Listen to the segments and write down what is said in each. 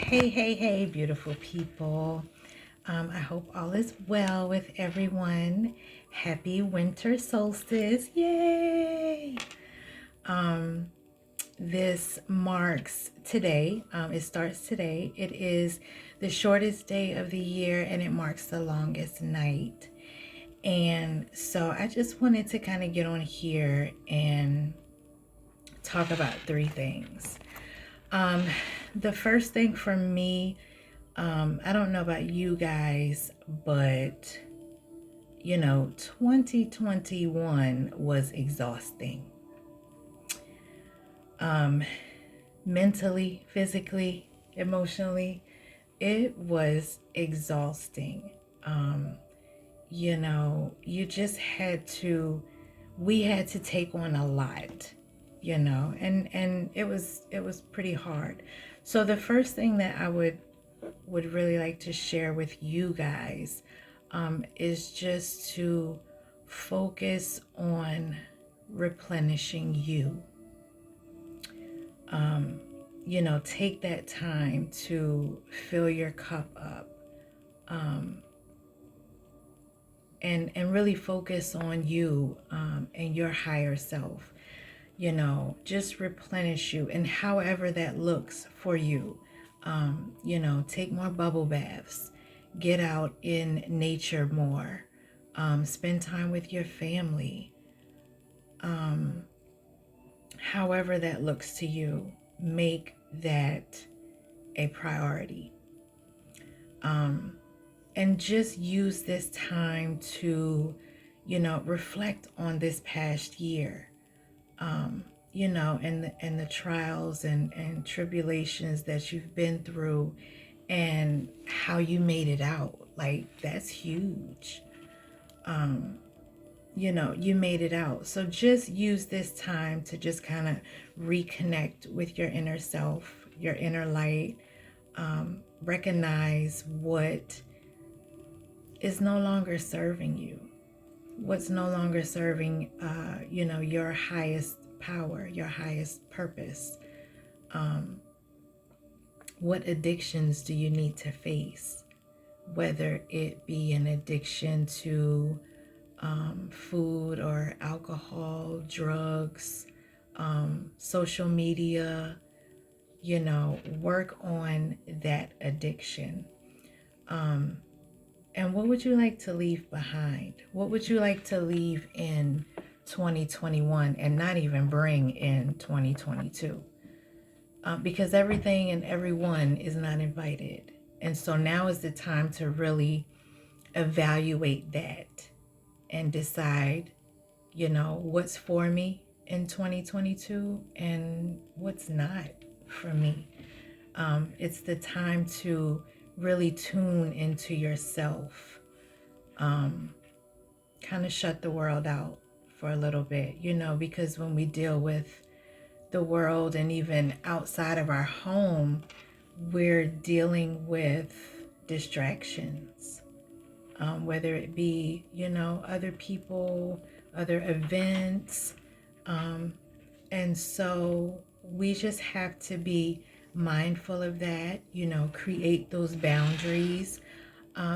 Hey, beautiful people. I hope all is well with everyone. Happy winter solstice. Yay! Um, this marks today. It starts today. It is the shortest day of the year and it marks the longest night. And so I just wanted to kind of get on here and talk about three things. Um, the first thing for me, I don't know about you guys, but 2021 was exhausting. Mentally, physically, emotionally, it was exhausting. Um, you just we had to take on a lot, and it was pretty hard. So the first thing that I would really like to share with you guys is just to focus on replenishing you. Take that time to fill your cup up, and really focus on you, and your higher self. Just replenish you, and however that looks for you. Take more bubble baths, get out in nature more, spend time with your family. However that looks to you, make that a priority. And just use this time to, reflect on this past year, and the trials and tribulations that you've been through and how you made it out. Like, that's huge. You made it out. So just use this time to just kind of reconnect with your inner self, your inner light. Recognize what is no longer serving you, what's no longer serving, your highest power, your highest purpose. What addictions do you need to face? Whether it be an addiction to food or alcohol, drugs, social media, work on that addiction. And what would you like to leave behind? What would you like to leave in 2021 and not even bring in 2022? Because everything and everyone is not invited. And so now is the time to really evaluate that and decide, what's for me in 2022 and what's not for me. It's the time to really tune into yourself, kind of shut the world out for a little bit, because when we deal with the world and even outside of our home, we're dealing with distractions, whether it be, other people, other events. And so we just have to be mindful of that, create those boundaries,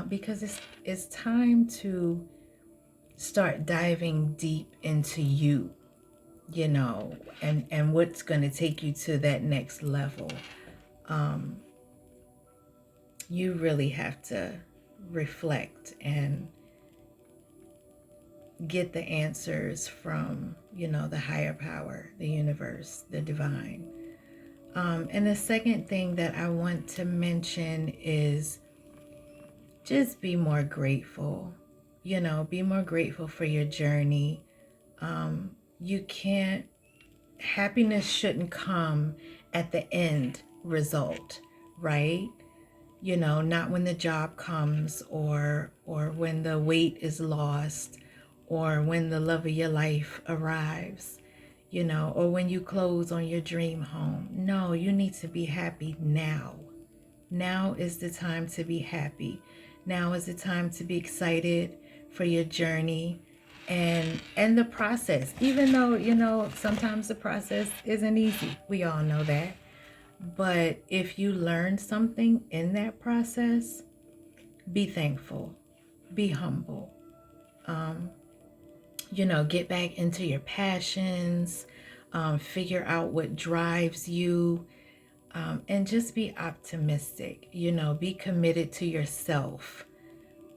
because it's time to start diving deep into you, and what's going to take you to that next level. You really have to reflect and get the answers from, the higher power, the universe, the divine. And the second thing that I want to mention is just be more grateful. Be more grateful for your journey. Happiness shouldn't come at the end result, right? Not when the job comes, or when the weight is lost, or when the love of your life arrives, or when you close on your dream home. No, you need to be happy now. Now is the time to be happy. Now is the time to be excited for your journey and the process. Even though, sometimes the process isn't easy. We all know that. But if you learn something in that process, be thankful, be humble. Um, get back into your passions, figure out what drives you, and just be optimistic. Be committed to yourself.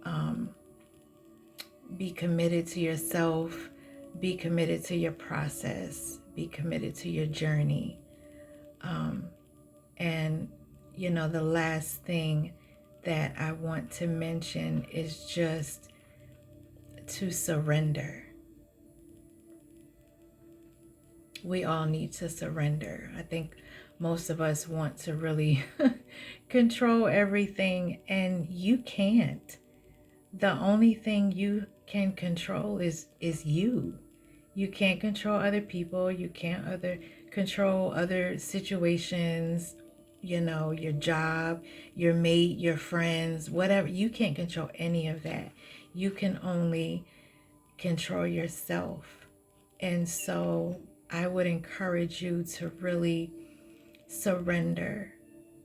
Um, be committed to yourself. Be committed to your process. Be committed to your journey. And, the last thing that I want to mention is just to surrender. We all need to surrender. I think most of us want to really control everything, and you can't. The only thing you can control is you. You can't control other people. You can't control other situations, your job, your mate, your friends, whatever. You can't control any of that. You can only control yourself. And so I would encourage you to really surrender.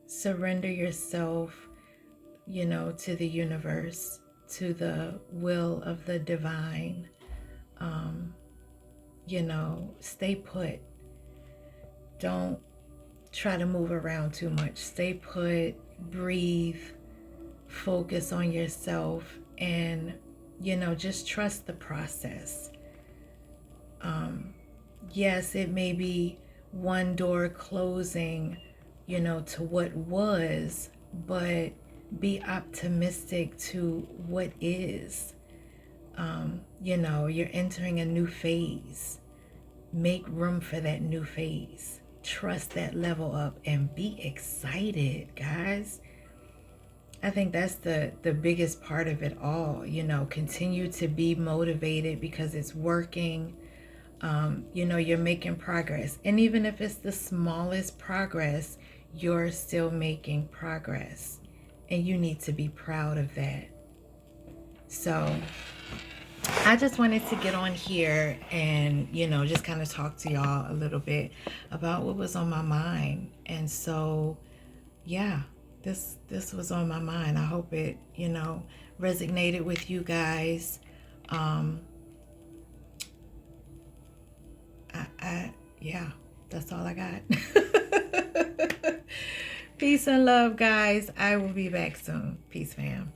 Surrender yourself, to the universe, to the will of the divine. Stay put. Don't try to move around too much. Stay put, breathe, focus on yourself, and, just trust the process. Yes, it may be one door closing, to what was, but be optimistic to what is. You're entering a new phase. Make room for that new phase. Trust that level up and be excited, guys. I think that's the biggest part of it all. Continue to be motivated because it's working. You're making progress. And even if it's the smallest progress, you're still making progress. And you need to be proud of that. So I just wanted to get on here and, just kind of talk to y'all a little bit about what was on my mind. And so, yeah, this was on my mind. I hope it, resonated with you guys. Yeah, that's all I got. Peace and love, guys. I will be back soon. Peace, fam.